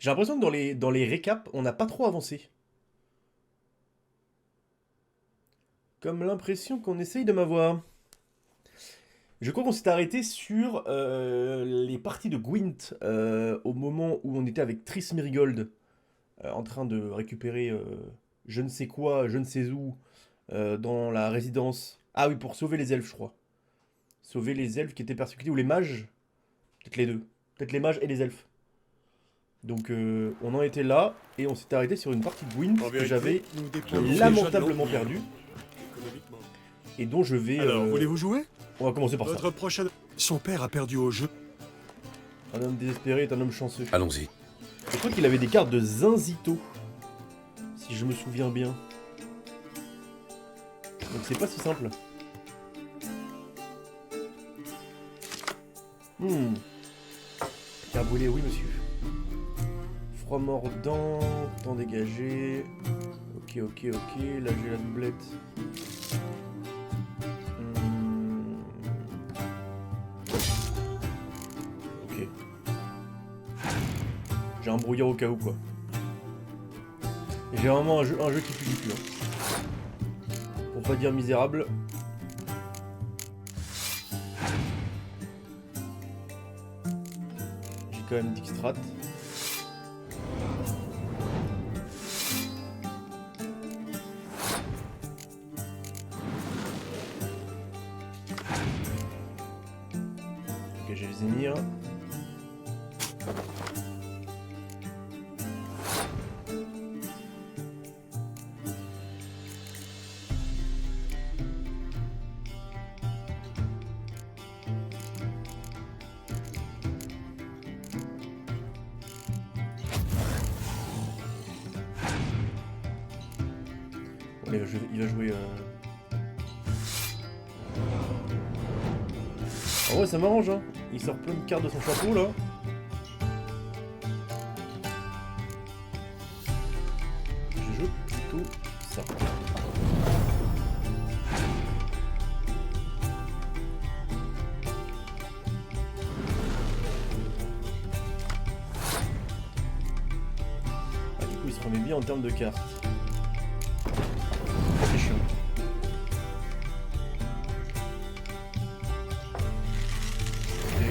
J'ai l'impression que dans les récaps, on n'a pas trop avancé. Comme l'impression qu'on essaye de m'avoir. Je crois qu'on s'est arrêté sur les parties de Gwent au moment où on était avec Triss Merigold en train de récupérer je ne sais quoi, je ne sais où dans la résidence. Ah oui, pour sauver les elfes, je crois. Sauver les elfes qui étaient persécutés, ou les mages. Peut-être les deux. Peut-être les mages et les elfes. Donc on en était là, et on s'est arrêté sur une partie de Gwent En que vérité, j'avais nous déployons déjà de lamentablement l'Empire, perdue, économiquement. et dont je vais... Alors, voulez-vous jouer? On va commencer par ça. Votre prochaine... Son père a perdu au jeu. Un homme désespéré est un homme chanceux. Allons-y. Je crois qu'il avait des cartes de Zinzito, si je me souviens bien. Donc c'est pas si simple. Pierre brûlé, oui monsieur. Froid mordant, temps dégagé. Ok, là j'ai la doublette. Ok. J'ai un brouillard au cas où quoi. J'ai vraiment un jeu qui pue du cul. Hein. Pour pas dire misérable. J'ai quand même Dijkstrat. Ok, j'ai les émirs. Bon, il va jouer... Ah ouais, ça m'arrange, hein. Il sort plein de cartes de son chapeau, là. Je joue plutôt ça. Ah, du coup, il se remet bien en termes de cartes. C'est chiant. Ok.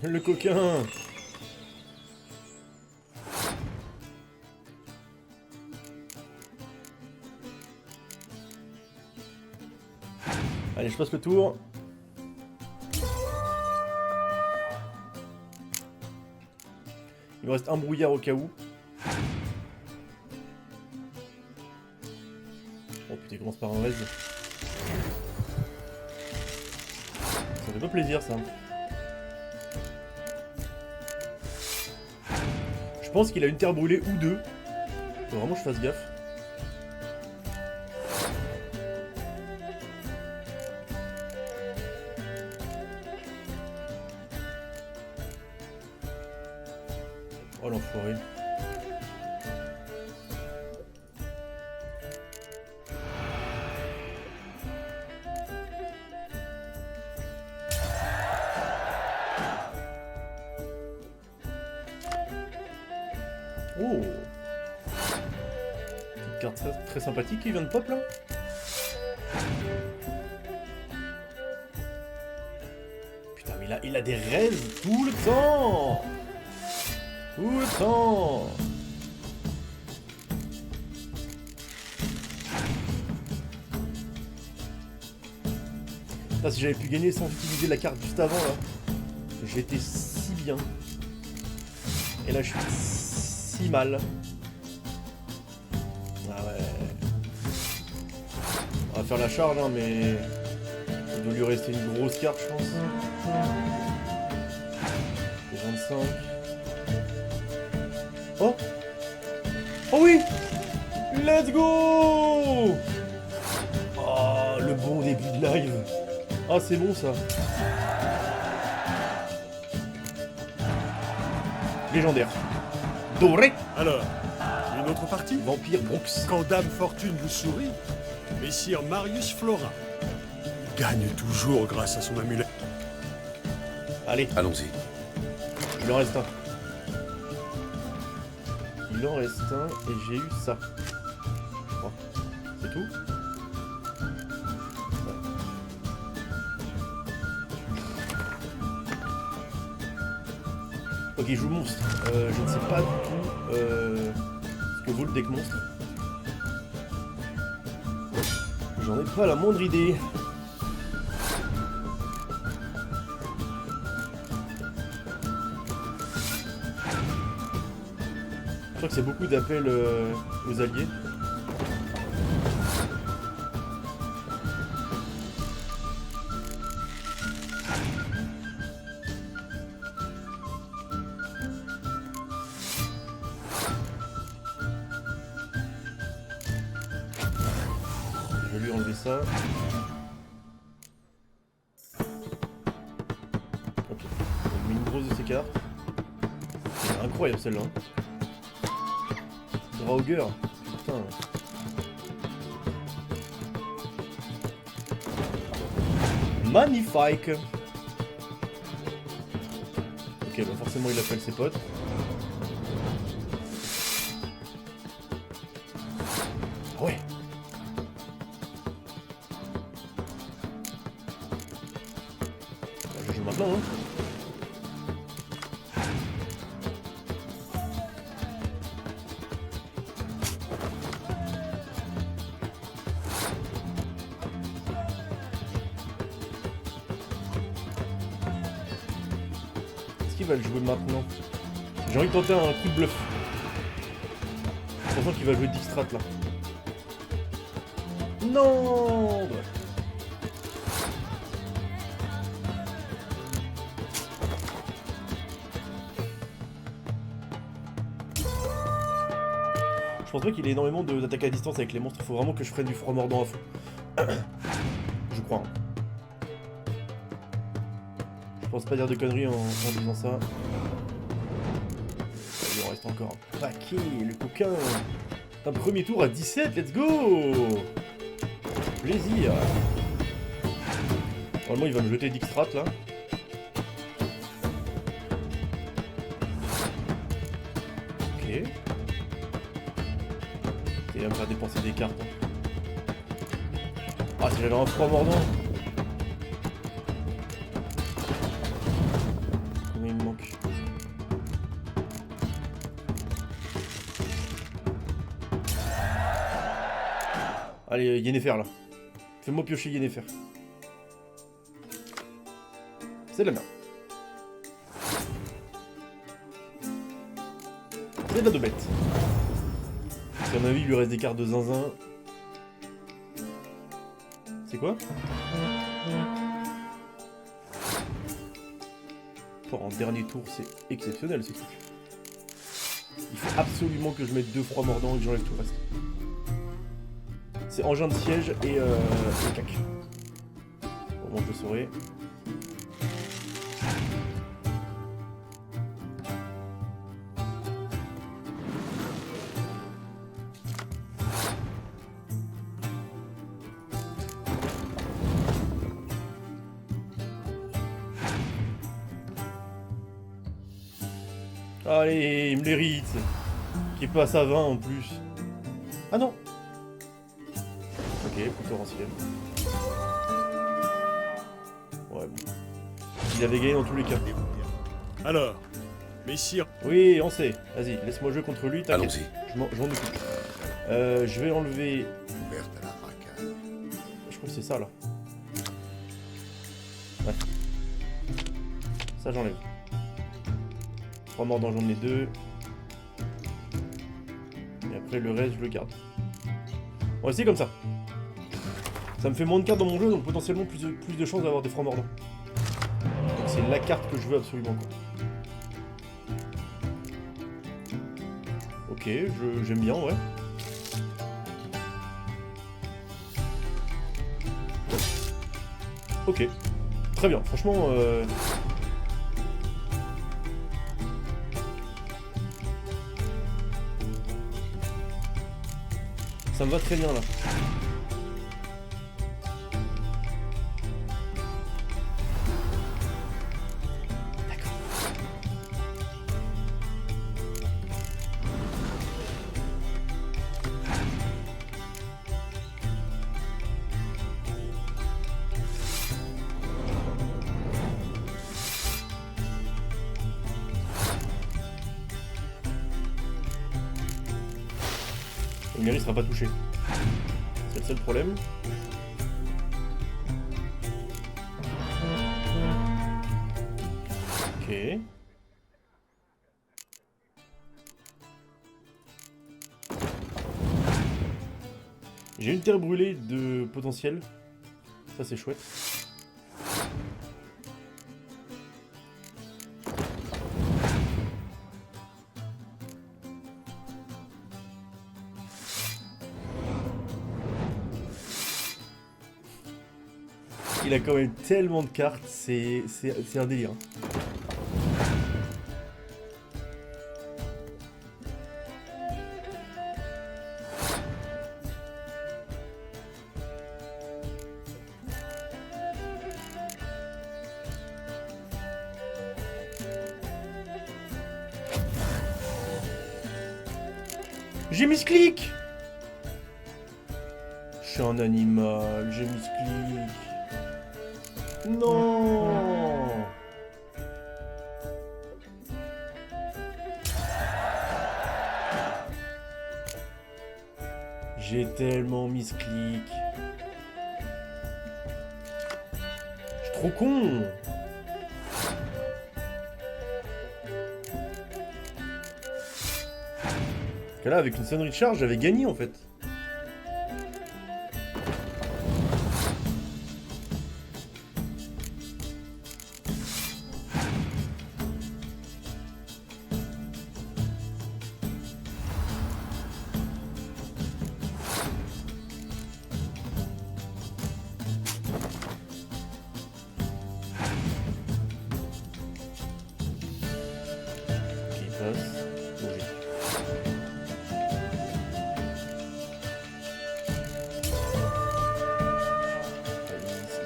Le coquin. Allez, je passe le tour. Il me reste un brouillard au cas où. Oh putain, il commence par un raise. Ça fait pas plaisir ça. Je pense qu'il a une terre brûlée ou deux. Faut vraiment que je fasse gaffe. Oh l'enfoiré. Oh, une carte très sympathique qui vient de pop là. Putain mais il a des raises tout le temps. Tout le temps. Putain, si j'avais pu gagner sans utiliser la carte juste avant là, j'étais si bien. Et là je suis si mal. Ah ouais. On va faire la charge hein, mais il doit lui rester une grosse carte je pense. 5. Oh! Oh oui! Let's go! Oh, le bon début de live. Ah, c'est bon ça. Légendaire. Doré. Alors, une autre partie? Vampire Bronx. Quand Dame Fortune vous sourit, Messire Marius Flora gagne toujours grâce à son amulet. Allez, Allons-y. il en reste un. Il en reste un et j'ai eu ça. Je crois. C'est tout? Ok, je joue monstre. Je ne sais pas du tout ce que vaut le deck monstre. J'en ai pas la moindre idée. Je crois que c'est beaucoup d'appels aux alliés. Je vais lui enlever ça. Ok. On met une grosse de ces cartes. C'est incroyable celle-là. Draugr. Putain. Magnifique. Ok, bah forcément il appelle ses potes. Ouais. Je joue maintenant, hein. Est-ce qu'il va le jouer maintenant? J'ai envie de tenter un coup de bluff. Je pense qu'il va jouer Dijkstrat là. Non ouais. Je pense pas qu'il ait énormément d'attaque à distance avec les monstres. Faut vraiment que je freine du froid mordant à fond. Je crois. Hein. Je pense pas dire de conneries en disant ça. Il en reste encore un paquet, le coquin. Un premier tour à 17, let's go! Plaisir. Normalement, il va me jeter Dijkstrat là. Ok. Il va me faire dépenser des cartes. Ah, si j'avais un froid mordant. Combien il me manque? Allez, Yennefer là. Fais-moi piocher Yennefer. C'est de la merde. C'est de la bête. À mon avis, il lui reste des cartes de zinzin. C'est quoi? En dernier tour, c'est exceptionnel ce truc. Il faut absolument que je mette 2 froids mordants et que j'enlève tout le reste. C'est engin de siège et cac. Au moins je le saurai. Allez, il me l'hérite. Qui passe à 20 en plus. Ah non. Ok, plutôt ancien. Ouais, bon. Il avait gagné dans tous les cas. Alors, Messire, Oui, on sait. Vas-y, laisse-moi jouer contre lui, t'inquiète. Allons-y. Je m'en occupe. Je vais enlever... Ouverte à la racaille. Je crois que c'est ça, là. Ouais. Ça, j'enlève. 3 mordants, j'en ai 2. Et après, le reste, je le garde. On va essayer comme ça. Ça me fait moins de cartes dans mon jeu, donc potentiellement plus de chances d'avoir des francs mordants. Donc c'est la carte que je veux absolument, quoi. Ok, j'aime bien, ouais. Ok, très bien, franchement... ça me va très bien, là. Le mairie sera pas touché. C'est le seul problème. Ok. J'ai une terre brûlée de potentiel. Ça c'est chouette. Il a quand même tellement de cartes, c'est un délire. J'ai mis ce clic. Je suis un animal, j'ai mis ce clic. Non. J'ai tellement mis ce clic. Je suis trop con. Parce que là, avec une sonnerie de charge, j'avais gagné en fait.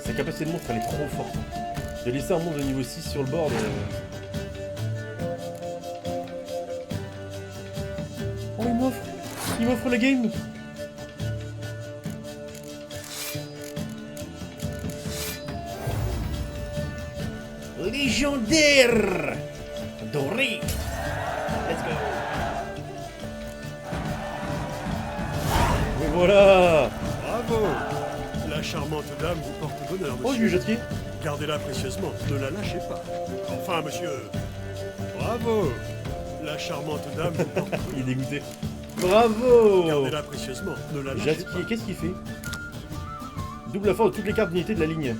Sa capacité de monstre elle est trop forte. De laisser un monstre de niveau 6 sur le board. Oh il m'offre la game. Légendaire doré. Let's go. Et voilà. Bravo! La charmante dame vous porte bonheur, monsieur. Oh, j'ai eu jet ski. Gardez-la précieusement, ne la lâchez pas. Enfin, monsieur. Bravo! La charmante dame vous porte bonheur. Il est dégoûté. Bravo. Gardez-la précieusement, ne la lâchez Jet pas. ski, qu'est-ce qu'il fait? Double la force de toutes les cartes d'unité de la ligne.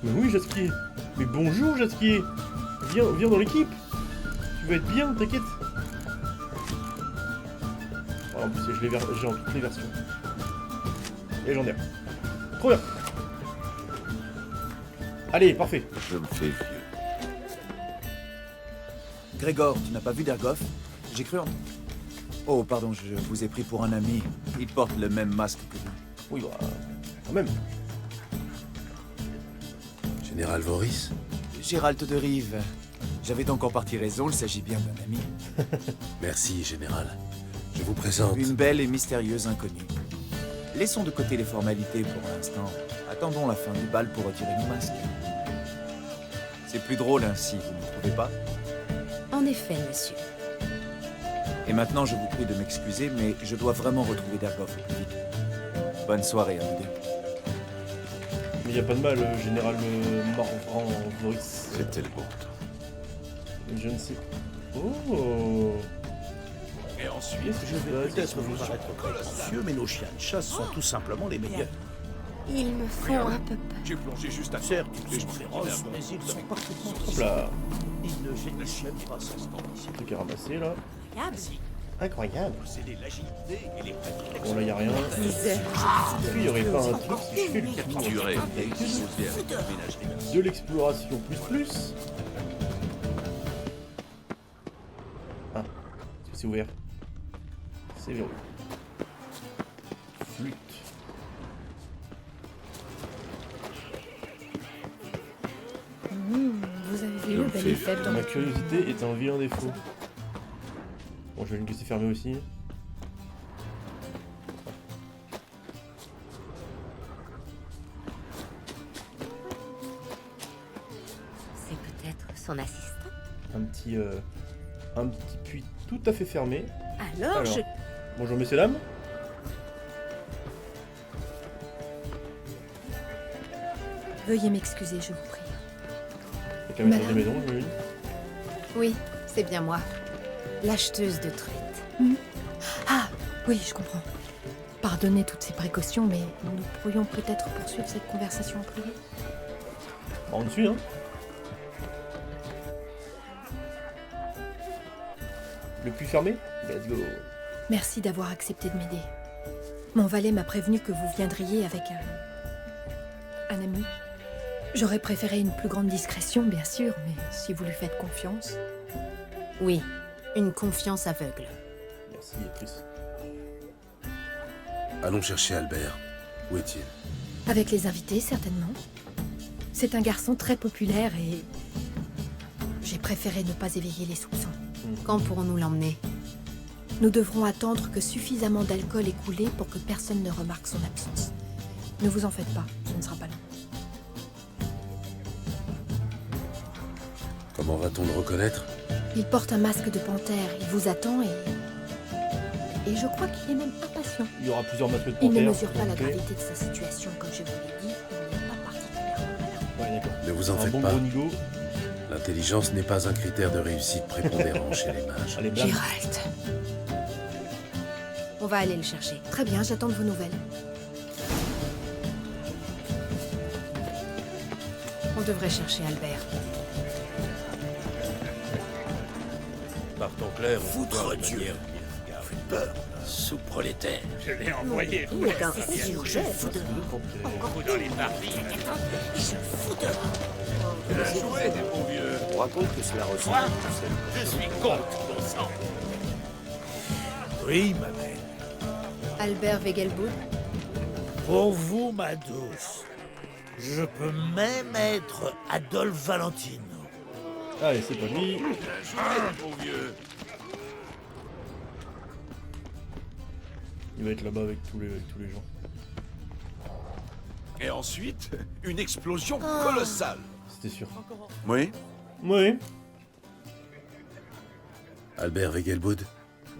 Mais oui, jet ski. Mais bonjour, jet ski. Viens dans l'équipe. Tu vas être bien, t'inquiète. Ah, en plus, j'ai en toutes les versions. Légendaire. Trop bien. Allez, parfait. Je me fais vieux. Grégor, tu n'as pas vu Dergoff? J'ai cru en... Oh, pardon, je vous ai pris pour un ami. Il porte le même masque que vous. Oui, bah, quand même. Général Voris? Gérald de Rive. J'avais donc en partie raison, il s'agit bien d'un ami. Merci, Général. Je vous présente... Une belle et mystérieuse inconnue. Laissons de côté les formalités pour l'instant. Attendons la fin du bal pour retirer nos masques. C'est plus drôle ainsi, vous ne trouvez pas? En effet, monsieur. Et maintenant, je vous prie de m'excuser, mais je dois vraiment retrouver Dergoff au plus vite. Bonne soirée à vous deux. Mais y a pas de mal, général Morvan Voris. C'était le vôtre. Je ne sais. Oh. Et ensuite, Qu'est-ce que je vais fais peut-être vous paraître prétentieux, mais nos chiens de chasse sont tout simplement les meilleurs. Ils me font un peu peur. J'ai plongé juste à terre, toutes les féroces, mais ils sont parfaitement Hop là. Ils ne gémissent même pas sans ambition. Truc à ramasser là. Incroyable. Incroyable. Posséder l'agilité et les pratiques. Bon là y a rien. Misère. Est-ce qu'il y aurait pas un truc si je fais le tour Capturé et exposé avec la ménagerie. de l'exploration plus. Ah, est-ce que c'est ouvert? C'est verrouillé. Flûte. Vous avez vu le bel effet dans Ma curiosité est un vilain défaut. Bon, j'imagine que c'est fermé aussi. C'est peut-être son assistant. Un petit puits tout à fait fermé. Alors, je... Bonjour messieurs dames. Veuillez m'excuser, je vous prie. Avec la maîtresse de Madame. maison, j'imagine. Oui, c'est bien moi. L'acheteuse de truites. Ah, oui, je comprends. Pardonnez toutes ces précautions, mais nous pourrions peut-être poursuivre cette conversation en privé. Bon, on me suit, hein. Le puits fermé? Let's go. Merci d'avoir accepté de m'aider. Mon valet m'a prévenu que vous viendriez avec un ami. J'aurais préféré une plus grande discrétion, bien sûr, mais si vous lui faites confiance... Oui, une confiance aveugle. Merci, Chris. Allons chercher Albert. Où est-il? Avec les invités, certainement. C'est un garçon très populaire et... j'ai préféré ne pas éveiller les soupçons. Quand pourrons-nous l'emmener? Nous devrons attendre que suffisamment d'alcool ait coulé pour que personne ne remarque son absence. Ne vous en faites pas, ce ne sera pas long. Comment va-t-on le reconnaître? Il porte un masque de panthère, il vous attend et je crois qu'il est même impatient. Il y aura plusieurs masques de Il ne panthère. mesure pas la ok. gravité de sa situation, comme je vous l'ai dit, il n'est pas particulièrement. Ouais, d'accord. Ne vous en Un faites bon pas. gros nigo. L'intelligence n'est pas un critère de réussite prépondérant chez les mages. Allez, blam. Gérald. On va aller le chercher. Très bien, j'attends de vos nouvelles. On devrait chercher Albert. Partons clair, foutre Dieu. Faites peur, sous-prolétaire. Je l'ai envoyé. C'est sûr, je fous de... Fous dans les parties. On raconte que cela ressemble. Je suis contre, bon sang. Oui, ma belle. Albert Wegelboud. Pour vous, ma douce, je peux même être Adolphe Valentino. Allez, c'est pas lui. Mon vieux. Il va être là-bas avec tous les gens. Et ensuite, une explosion colossale. C'était sûr. Oui? Oui. Albert Wegelboud?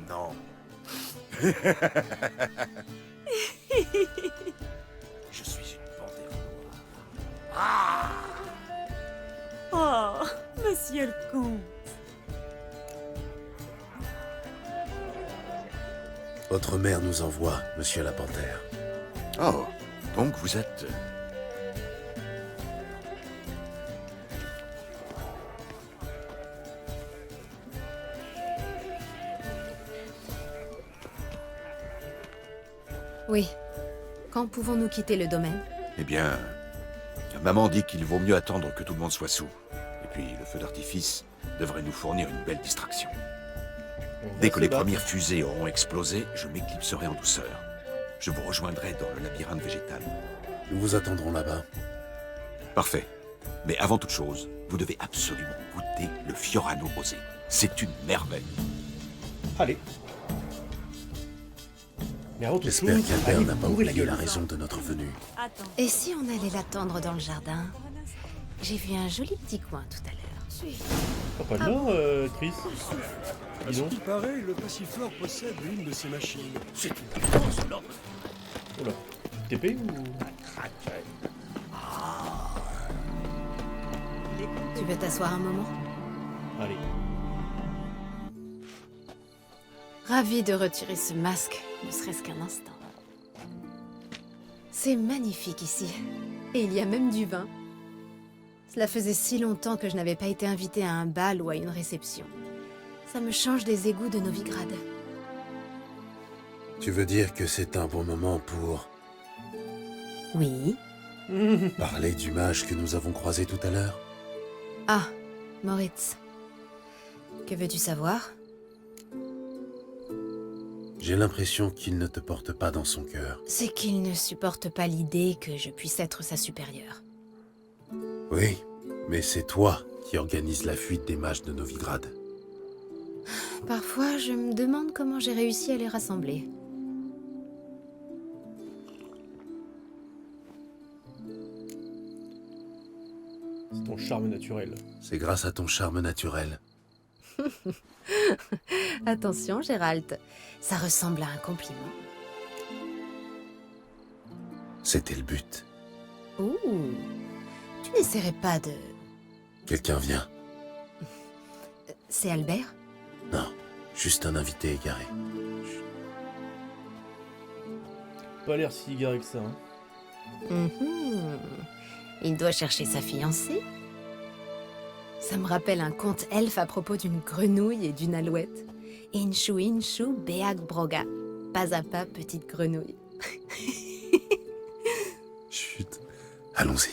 Non. Je suis une panthère noire. Oh, monsieur le comte. Votre mère nous envoie, monsieur la panthère. Oh, donc vous êtes... Oui. Quand pouvons-nous quitter le domaine? Eh bien, maman dit qu'il vaut mieux attendre que tout le monde soit saoul. Et puis, le feu d'artifice devrait nous fournir une belle distraction. On va Dès que se les battre. premières fusées auront explosé, je m'éclipserai en douceur. Je vous rejoindrai dans le labyrinthe végétal. Nous vous attendrons là-bas. Parfait. Mais avant toute chose, vous devez absolument goûter le Fiorano rosé. C'est une merveille. Allez. Mais avant toute J'espère chose, qu'Albert allez n'a vous pas bourrer la oublié gueule. la raison de notre venue. Attends. Et si on allait l'attendre dans le jardin? J'ai vu un joli petit coin tout à l'heure. Oh, pas de mort, Chris. À Dis ce donc. qu'il paraît, le passiflore possède l'une de ces machines. C'est une grosse langue. Oula. TP ou... Tu veux t'asseoir un moment? Allez. Ravi de retirer ce masque, ne serait-ce qu'un instant. C'est magnifique ici. Et il y a même du vin. Cela faisait si longtemps que je n'avais pas été invitée à un bal ou à une réception. Ça me change des égouts de Novigrad. Tu veux dire que c'est un bon moment pour Oui. parler du mage que nous avons croisé tout à l'heure? Ah, Moritz. Que veux-tu savoir? J'ai l'impression qu'il ne te porte pas dans son cœur. C'est qu'il ne supporte pas l'idée que je puisse être sa supérieure. Oui, mais c'est toi qui organise la fuite des mages de Novigrad. Parfois, je me demande comment j'ai réussi à les rassembler. C'est ton charme naturel. C'est grâce à ton charme naturel. Attention, Gérald. Ça ressemble à un compliment. C'était le but. Ouh. Tu n'essaierais pas de... Quelqu'un vient. C'est Albert? Non, juste un invité égaré. Pas l'air si égaré que ça. Hein. Mhm. Il doit chercher sa fiancée. Ça me rappelle un conte elfe à propos d'une grenouille et d'une alouette. Inshu beag broga. Pas à pas, petite grenouille. Chut. Allons-y.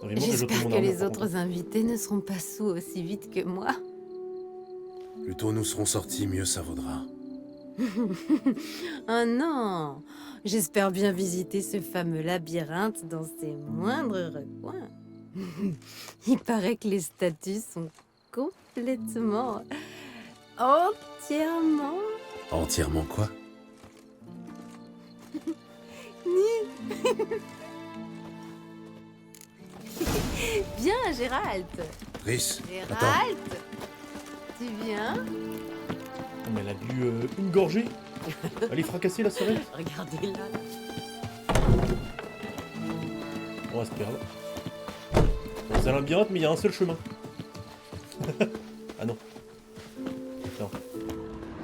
Vraiment, j'ai jeté J'espère mon que arme, les par autres contre. invités ne seront pas sous aussi vite que moi. Plus tôt nous serons sortis, mieux ça vaudra. Oh non! J'espère bien visiter ce fameux labyrinthe dans ses moindres recoins. Il paraît que les statues sont complètement... entièrement... Entièrement quoi? Bien, Gérald! Triss, attends. Gérald! Tu viens? Oh, mais elle a bu une gorgée. Elle est fracassée la seringue. Regardez-la. On va se perdre. C'est un labyrinthe, mais il y a un seul chemin. Ah non. Non,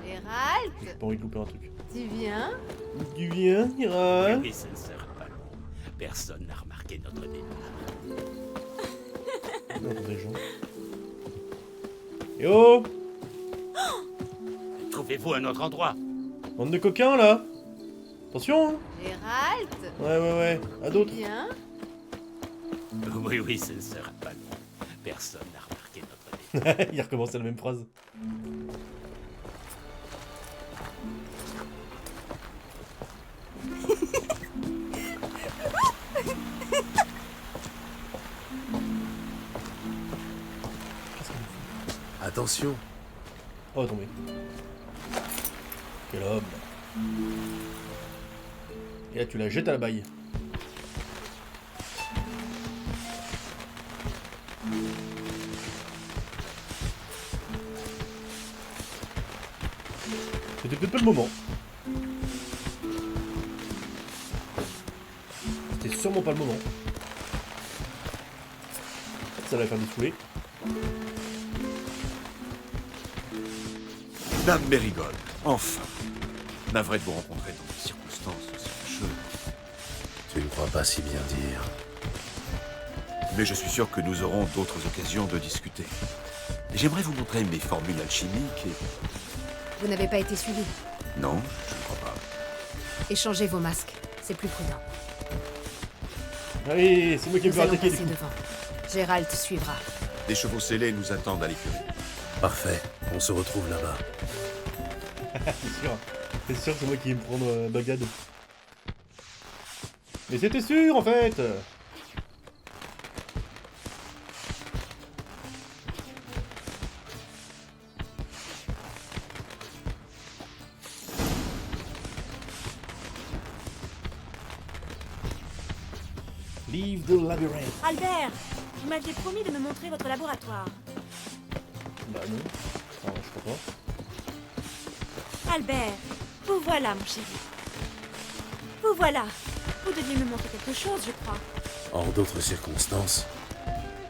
Gérald! j'ai pas envie de louper un truc. Tu viens? Tu viens, Ira? Oui, ce ne sera pas long. Personne n'a remarqué notre départ. Non, des gens. Yo! Trouvez-vous un autre endroit? Bande de coquins là! Attention! Hein. Gérald! Ouais. À Tu d'autres. viens? Oui, ce ne sera pas long. Personne n'a remarqué notre départ. Il recommence la même phrase. Attention. Oh, tombé. Quel homme. Et là, tu la jettes à la baille. C'était peut-être pas le moment. C'était sûrement pas le moment. Ça va faire des foulées. Dame Mérigold, enfin. Navré de vous rencontrer dans des circonstances aussi fâcheuses. Tu ne crois pas si bien dire. Mais je suis sûr que nous aurons d'autres occasions de discuter. J'aimerais vous montrer mes formules alchimiques et... Vous n'avez pas été suivi. Non, je ne crois pas. Échangez vos masques, c'est plus prudent. Allez, c'est moi qui vais Nous me faire allons attaquer. passer devant. Gérald te suivra. Des chevaux scellés nous attendent à l'écurie. Parfait, on se retrouve là-bas. C'est sûr que c'est moi qui vais me prendre Bagdad. Mais c'était sûr en fait. Leave the labyrinth. Albert, vous m'aviez promis de me montrer votre laboratoire. Bah non. Non, je crois pas. Albert, vous voilà, mon chéri. Vous voilà. Vous deviez me montrer quelque chose, je crois. Hors d'autres circonstances,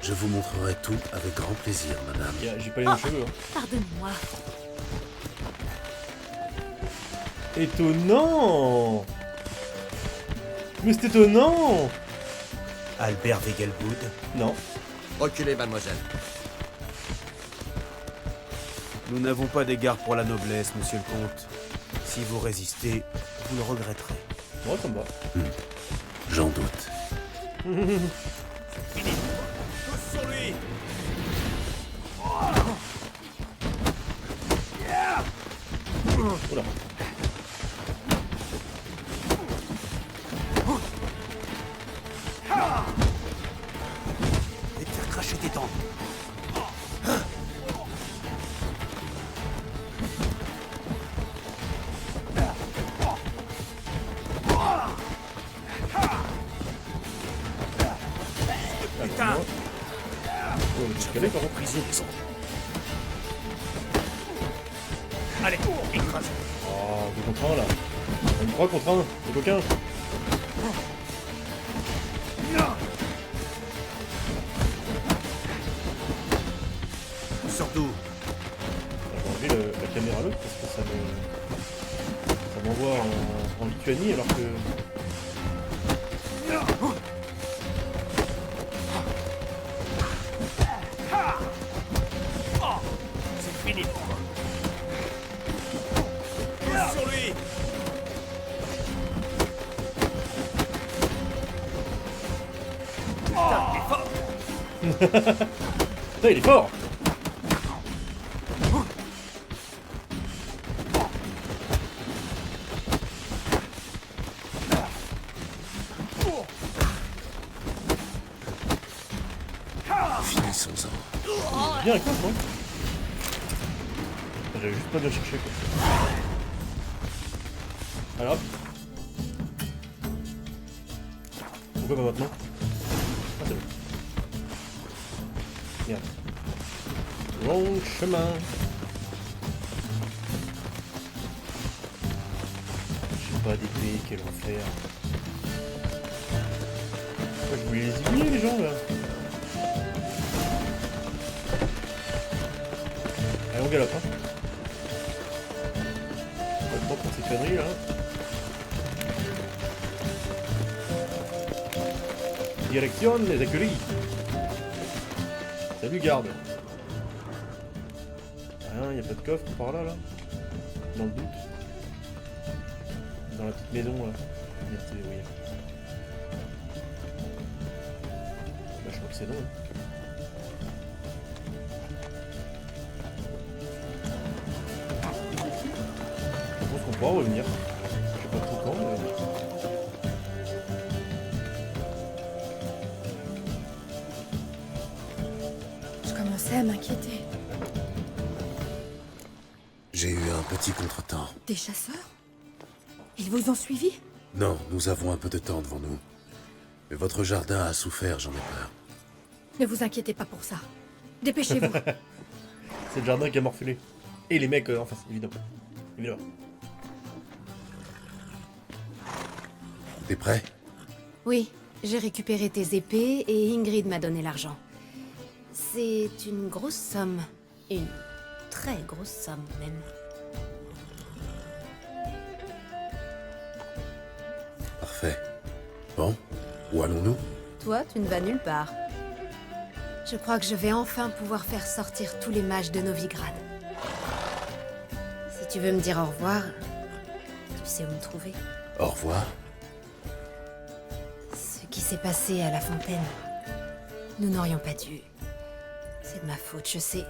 je vous montrerai tout avec grand plaisir, madame. J'ai pas les mêmes cheveux. Hein. Pardonnez-moi. Étonnant. Mais c'est étonnant. Albert Wegelwood. Non. Reculez, mademoiselle. Nous n'avons pas d'égard pour la noblesse, monsieur le comte. Si vous résistez, vous le regretterez. Moi, ça me va. J'en doute. Fini. Tous sur lui. Oula. Et te faire cracher tes dents. Putain. Oh, le escalier, par contre. Brisez les os. Allez, écrase. Oh, 2 contre 1 là. On 3 contre 1, les coquins. Surtout. Je vais enlever la caméra l'autre parce que ça m'envoie en Lituanie alors que. C'est fini. Tous sur lui. Putain, il est fort. Putain, il est fort. Finissons-en. Bien avec moi, j'avais juste pas bien cherché quoi. Alors hop. Pourquoi pas maintenant? Ah c'est bon. Merde. Long chemin. J'ai pas d'épée, quel enfer. Pourquoi je voulais les éliminer les gens là? Allez on galope hein. Pas le temps pour ces conneries là. Direction les écuries. Salut garde. Rien, y a pas de coffre par là là. Dans le doute. Dans la petite maison là. Merde, c'est oui. Bah je crois que c'est non. Hein. Je pense qu'on pourra revenir. Je sais pas trop quand mais... Je commençais à m'inquiéter. J'ai eu un petit contretemps. Des chasseurs? Ils vous ont suivi? Non, nous avons un peu de temps devant nous. Mais votre jardin a souffert, j'en ai peur. Ne vous inquiétez pas pour ça. Dépêchez-vous. C'est le jardin qui a morflé. Et les mecs en face, évidemment. Évidemment. T'es prêt? Oui, j'ai récupéré tes épées et Ingrid m'a donné l'argent. C'est une grosse somme. Une très grosse somme, même. Parfait. Bon, où allons-nous? Toi, tu ne vas nulle part. Je crois que je vais enfin pouvoir faire sortir tous les mages de Novigrad. Si tu veux me dire au revoir, tu sais où me trouver. Au revoir. Ce qui s'est passé à la fontaine, nous n'aurions pas dû. C'est de ma faute, je sais.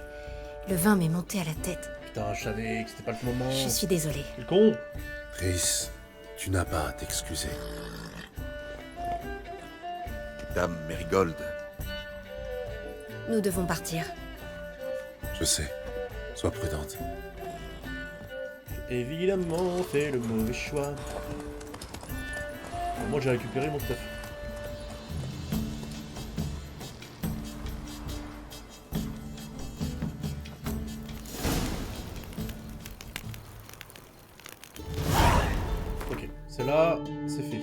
Le vin m'est monté à la tête. Putain, je savais que c'était pas le moment. Je suis désolée. Le con. Triss, tu n'as pas à t'excuser. Dame Merigold, Nous devons partir. Je sais. Sois prudente. Évidemment, fait le mauvais choix. Bon, moi j'ai récupéré mon stuff. Ok, celle-là, c'est fait.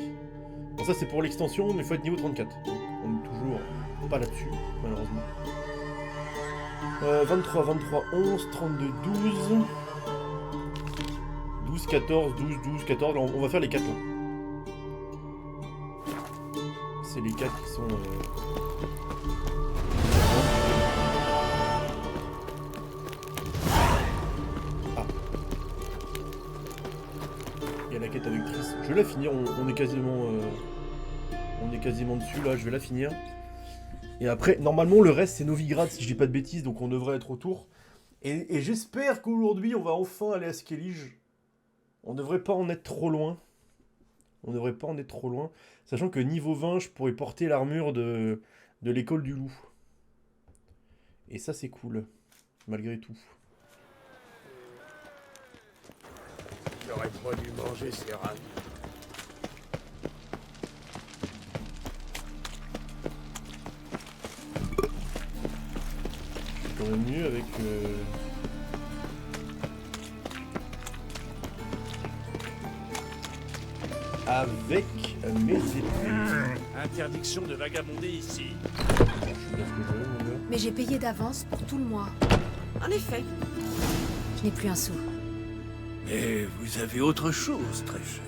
Bon, ça c'est pour l'extension, mais il faut être niveau 34. On est toujours pas là-dessus, malheureusement. 23, 23, 11, 32, 12... 12, 14, 12, 12, 14... On va faire les 4 là. c'est les 4 qui sont... Ah. Il y a la quête avec Chris. Je vais la finir, on est quasiment... On est quasiment dessus là, je vais la finir. Et après, normalement, le reste, c'est Novigrad, si je dis pas de bêtises, donc on devrait être autour. Et j'espère qu'aujourd'hui, on va enfin aller à Skellige. On devrait pas en être trop loin. On devrait pas en être trop loin. Sachant que niveau 20, je pourrais porter l'armure de l'école du loup. Et ça, c'est cool. Malgré tout. J'aurais pas dû manger ces rames. C'est quand même mieux avec... Avec mes épées. Interdiction de vagabonder ici. Je suis bien ce que je veux, mon gars. Mais j'ai payé d'avance pour tout le mois. En effet. Je n'ai plus un sou. Mais vous avez autre chose, très cher.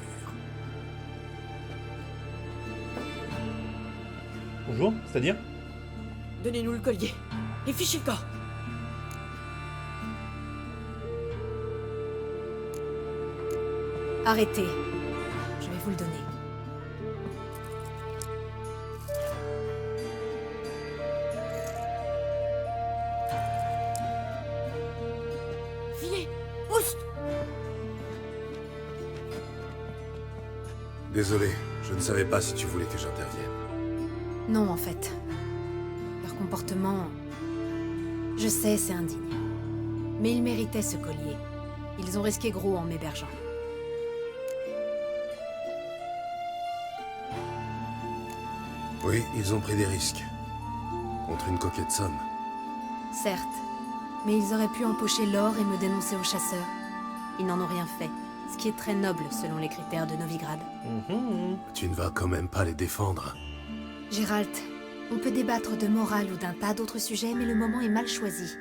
Bonjour, c'est-à-dire? Donnez-nous le collier. Et fichez le corps. Arrêtez. Je vais vous le donner. Filez. Oust. Désolé, je ne savais pas si tu voulais que j'intervienne. Non, en fait. Leur comportement... Je sais, c'est indigne. Mais ils méritaient ce collier. Ils ont risqué gros en m'hébergeant. Oui, ils ont pris des risques. Contre une coquette somme. Certes. Mais ils auraient pu empocher l'or et me dénoncer aux chasseurs. Ils n'en ont rien fait. Ce qui est très noble selon les critères de Novigrad. Tu ne vas quand même pas les défendre. Gérald, on peut débattre de morale ou d'un tas d'autres sujets, mais le moment est mal choisi.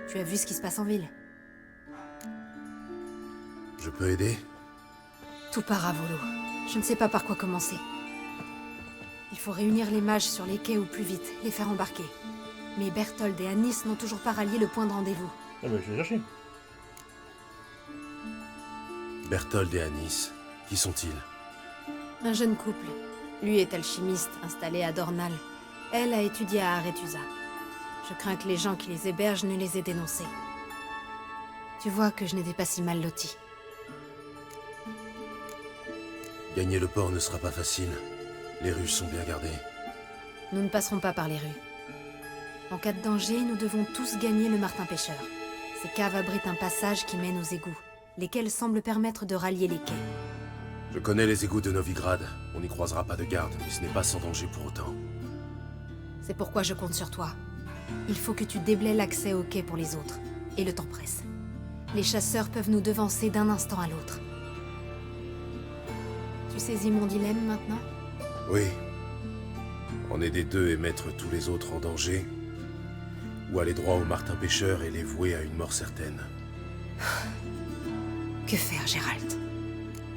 Tu as vu ce qui se passe en ville? Je peux aider? Tout part à volo. Je ne sais pas par quoi commencer. Il faut réunir les mages sur les quais au plus vite, les faire embarquer. Mais Berthold et Anis n'ont toujours pas rallié le point de rendez-vous. Ah bah je vais chercher. Berthold et Anis, qui sont-ils? Un jeune couple. Lui est alchimiste, installé à Dornal. Elle a étudié à Aretusa. Je crains que les gens qui les hébergent ne les aient dénoncés. Tu vois que je n'étais pas si mal lotie. Gagner le port ne sera pas facile. Les rues sont bien gardées. Nous ne passerons pas par les rues. En cas de danger, nous devons tous gagner le Martin Pêcheur. Ces caves abritent un passage qui mène aux égouts, lesquels semblent permettre de rallier les quais. Je connais les égouts de Novigrad. On n'y croisera pas de garde, mais ce n'est pas sans danger pour autant. C'est pourquoi je compte sur toi. Il faut que tu déblaies l'accès au quai pour les autres. Et le temps presse. Les chasseurs peuvent nous devancer d'un instant à l'autre. Tu saisis mon dilemme maintenant? Oui. En aider deux et mettre tous les autres en danger, ou aller droit au Martin Pêcheur et les vouer à une mort certaine. Que faire, Gérald?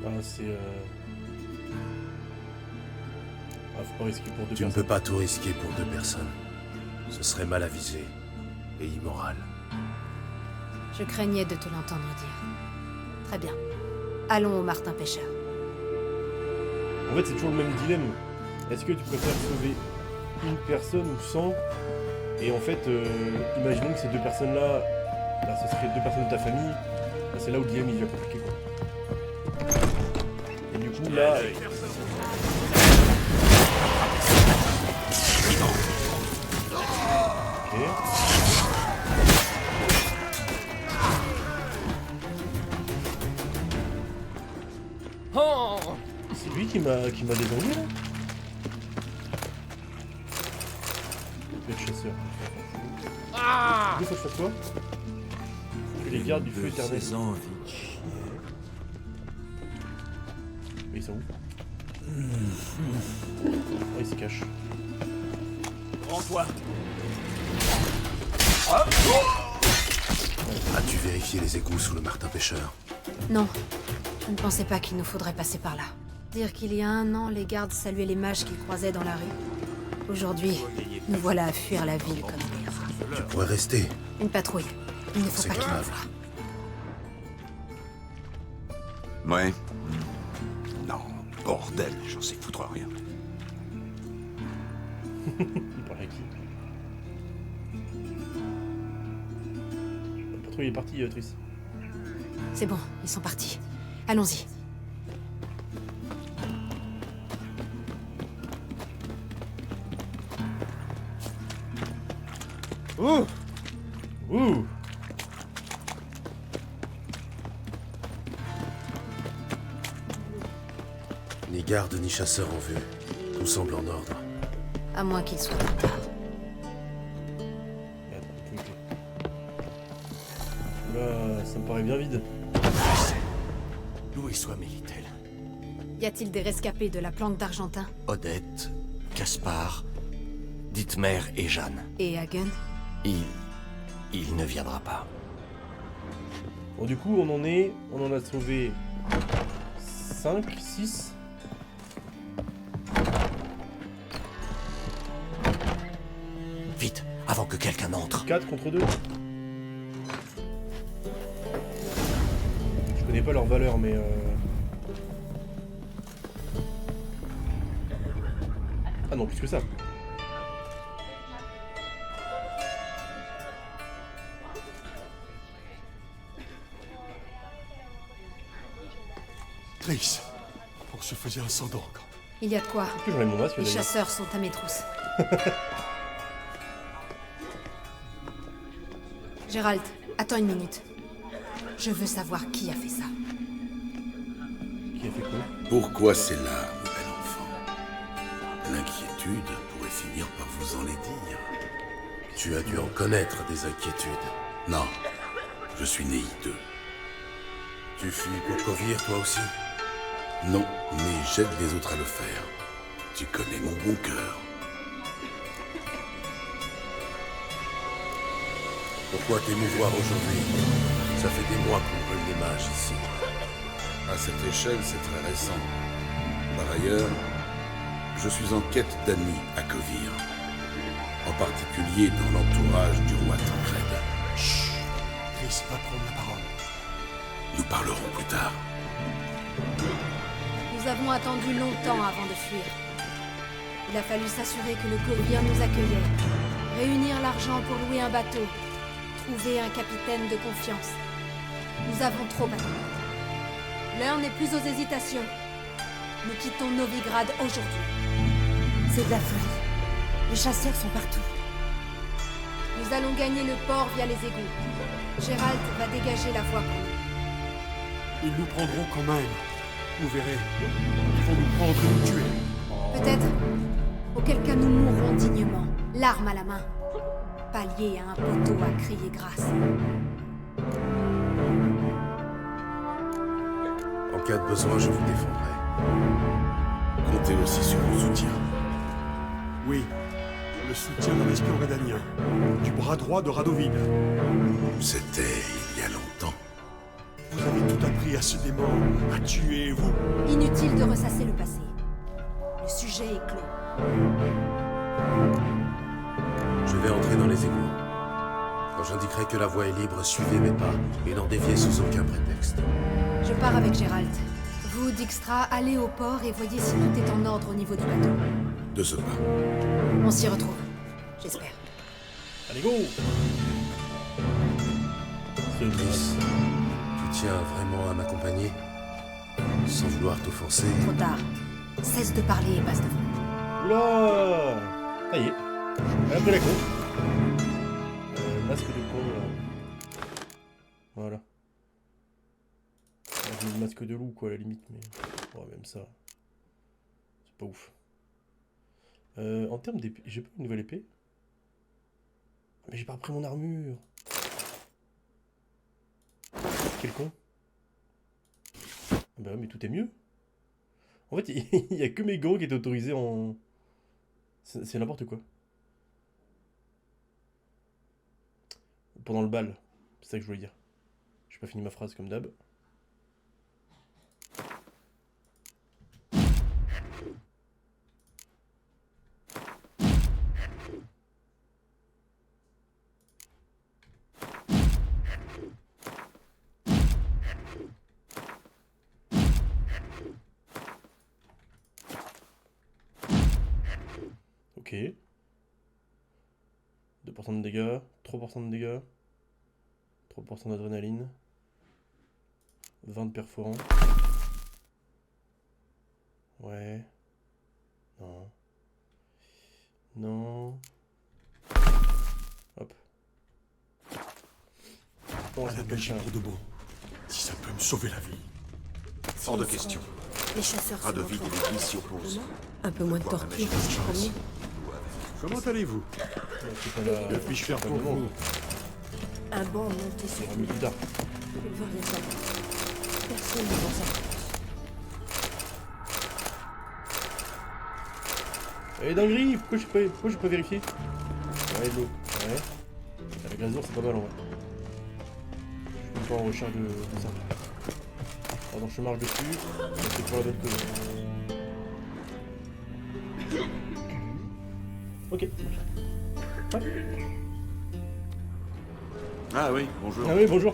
Ah, c'est... Ah, faut pas risquer pour deux Tu ne personnes. peux pas tout risquer pour deux personnes. Ce serait mal avisé et immoral. Je craignais de te l'entendre dire. Très bien. Allons au Martin Pêcheur. En fait, c'est toujours le même dilemme. Est-ce que tu préfères sauver une personne ou 100? Et en fait, imaginons que ces deux personnes-là, bah, ce seraient deux personnes de ta famille. Bah, c'est là où le dilemme il devient compliqué, quoi. Et du coup, là... Ok. C'est lui qui m'a détendu, là? Le chasseur. Pourquoi ça se fait quoi? Que les gardes du feu éternel. Mais ils sont où? Oh, ils se cachent. Rends-toi. As-tu vérifié les égouts sous le Martin Pêcheur? Non, je ne pensais pas qu'il nous faudrait passer par là. Dire qu'il y a 1 an, les gardes saluaient les mages qu'ils croisaient dans la rue. Aujourd'hui, nous voilà à fuir la ville comme des rats. Tu pourrais rester. Une patrouille. Il ne faut C'est pas qu'ils me grave. voient. Ouais. Non, bordel, j'en sais foutre rien. Il parle à qui? La patrouille est partie, Triss. C'est bon, ils sont partis. Allons-y. Ouh! Ouh! Ni garde ni chasseur en vue. Tout semble en ordre. À moins qu'il soit trop tard. Là, ça me paraît bien vide. D'où soit Mélitel? Y a-t-il des rescapés de la planque d'Argentin? Odette, Gaspard, Dietmer et Jeanne. Et Hagen? Il ne viendra pas. Bon, du coup, on en a sauvé 5, 6. Vite, avant que quelqu'un n'entre. 4 contre 2. Je connais pas leur valeur, mais ah non, plus que ça. Triss, on se faisait un sang d'encre. Il y a de quoi. Est-ce que j'aurais mon masque Les d'ailleurs? chasseurs sont à mes trousses. Gérald, attends une minute. Je veux savoir qui a fait ça. Qui a fait quoi? Pourquoi c'est là, mon bel enfant? L'inquiétude pourrait finir par vous enlaidir. Tu as dû en connaître des inquiétudes. Non, je suis né hideux. Tu fuis pour Kovir, toi aussi? Non, mais j'aide les autres à le faire. Tu connais mon bon cœur. Pourquoi t'émouvoir aujourd'hui? Ça fait des mois qu'on brûle les mages ici. À cette échelle, c'est très récent. Par ailleurs, je suis en quête d'amis à Kovir. En particulier dans l'entourage du roi Tancred. Chut! Triss va prendre la parole. Nous parlerons plus tard. Nous avons attendu longtemps avant de fuir. Il a fallu s'assurer que le Kovir nous accueillait, réunir l'argent pour louer un bateau, trouver un capitaine de confiance. Nous avons trop attendu. L'heure n'est plus aux hésitations. Nous quittons Novigrad aujourd'hui. C'est de la folie. Les chasseurs sont partout. Nous allons gagner le port via les égouts. Gérald va dégager la voie pour nous. Ils nous prendront quand même. Vous verrez. Ils vont nous prendre et nous tuer. Peut-être. Auquel cas nous mourrons dignement, l'arme à la main. Pas liés à un poteau à crier grâce. En cas de besoin, je vous défendrai. Comptez aussi sur mon soutien. Oui, le soutien d'un espion rédanien, du bras droit de Radovid. C'était il y a longtemps. Vous avez tout appris à ce démon, à tuer, vous. Inutile de ressasser le passé. Le sujet est clos. Je vais entrer dans les égouts. Quand j'indiquerai que la voie est libre, suivez mes pas et n'en déviez sous aucun prétexte. Je pars avec Gérald. Vous, Dijkstra, allez au port et voyez si tout est en ordre au niveau du bateau. De ce pas. On s'y retrouve. J'espère. Allez, go! Triss, tu tiens vraiment à m'accompagner? Sans vouloir t'offenser. Trop tard. Cesse de parler et passe devant. Oula! Ça y est. Elle a pris la con. Masque de con, là. Voilà. J'ai le masque de loup, quoi, à la limite, mais... Ouais, même ça... C'est pas ouf. En termes d'épée... J'ai pas une nouvelle épée? Mais j'ai pas repris mon armure. Quel con. Ah bah ouais, mais tout est mieux. En fait, il y a que mes gants qui étaient autorisés en... C'est n'importe quoi. Pendant le bal. C'est ça que je voulais dire. J'ai pas fini ma phrase comme d'hab. Ok. 2% de dégâts, 3% de dégâts, 3% d'adrénaline, 20 de perforant. Ouais. Non. Non. Hop. Bon, À la Belgique pour de bon. Si ça peut me sauver la vie. Hors de question. Les chasseurs se Radovid et montreront. l'église s'y opposent. Un peu moins de Voir la torture magie que ce de premier. chance. Comment allez-vous? c'est pas la... Que puis-je faire pas pour le moment. vous? Un banc monté C'est sur remis plus tard. Il veut rien savoir. Personne ne pense à Eh dinguerie, pourquoi j'ai pas vérifié? Ouais, de l'eau. Ouais. La glace d'ours c'est pas mal en vrai. Je suis pas en recherche de ça. Pardon, je marche dessus. C'est pour la bonne cause. Ok. Ouais. Ah oui, bonjour. Ah oui, bonjour.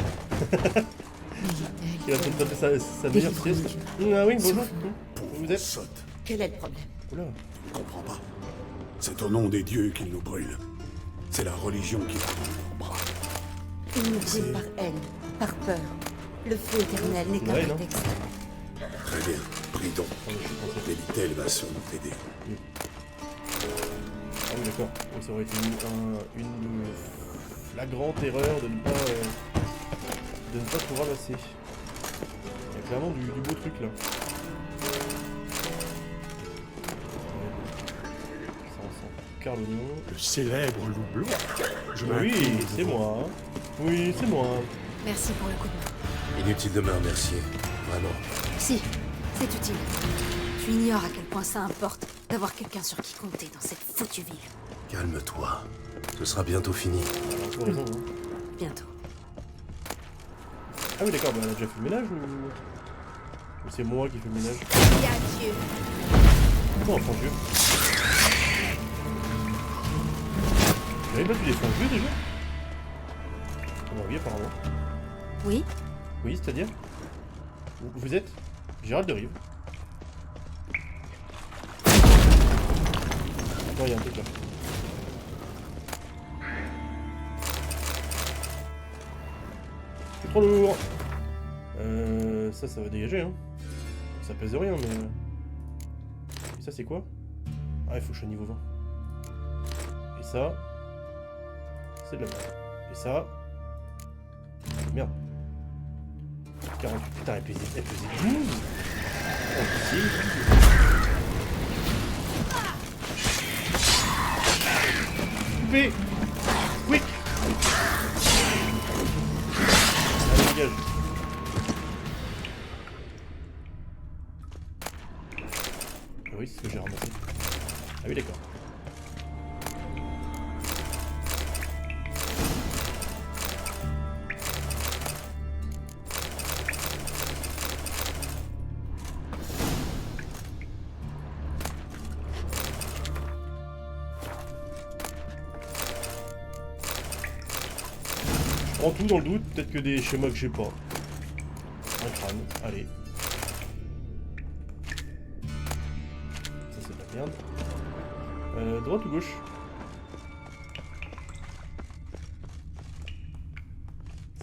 Il a en train de taper sa meilleure sieste. Ah oui, bonjour. Vous êtes? Sotte, Quel est le problème? Oula. tu ne comprends pas. C'est au nom des dieux qu'ils nous brûlent. C'est la religion qui la rend nos bras. Ils nous brûlent par haine, par peur. Le feu éternel n'est qu'un Ouais, non. prétexte. Très bien, prie donc. Attendez, je suis coincé. Bélitel va sûrement t'aider. Ah oui, d'accord. Donc ça aurait été une flagrante erreur de ne pas tout ramasser. Il y a clairement du beau truc là. Ça sent car l'oignon. Le célèbre loup blanc. Je Oui, m'incline c'est devant- moi. Oui, c'est moi. Merci pour le coup de main. Inutile de me remercier, vraiment. Si, c'est utile. Tu ignores à quel point ça importe d'avoir quelqu'un sur qui compter dans cette foutue ville. Calme-toi. Ce sera bientôt fini. Tu as raison. Hein. Bientôt. Ah oui, d'accord, bah, elle a déjà fait le ménage ou c'est moi qui fais le ménage? Et adieu. Comment un vieux? J'avais battu des vieux déjà? Ah oui, apparemment. Oui? Oui, c'est-à-dire? Vous êtes Gérald de Rive. Attends, il y a un truc là. C'est trop lourd. Ça va dégager, hein. Ça pèse rien, mais... Et ça, c'est quoi? Ah, il faut que je sois niveau 20. Et ça... C'est de la merde. Et ça... Merde. 48, putain, elle pesait 12. Oh, c'est... Coupé. Quick. Allez, dégage. Ah oui, c'est ce que j'ai ramassé. Ah oui, d'accord. Je prends tout dans le doute, peut-être que des schémas que j'ai pas. Un crâne, allez. Ça c'est de la merde. Droite ou gauche?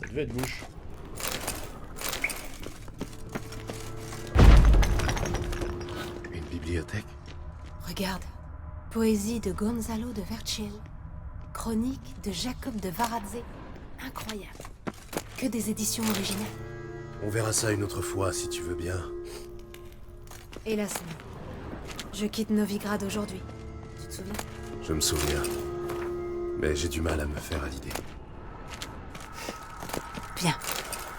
Ça devait être gauche. Une bibliothèque? Regarde. Poésie de Gonzalo de Vercel. Chronique de Jacob de Varadze. Incroyable. Que des éditions originales. On verra ça une autre fois, si tu veux bien. Hélas non. Je quitte Novigrad aujourd'hui. Tu te souviens? Je me souviens. Mais j'ai du mal à me faire à l'idée. Bien.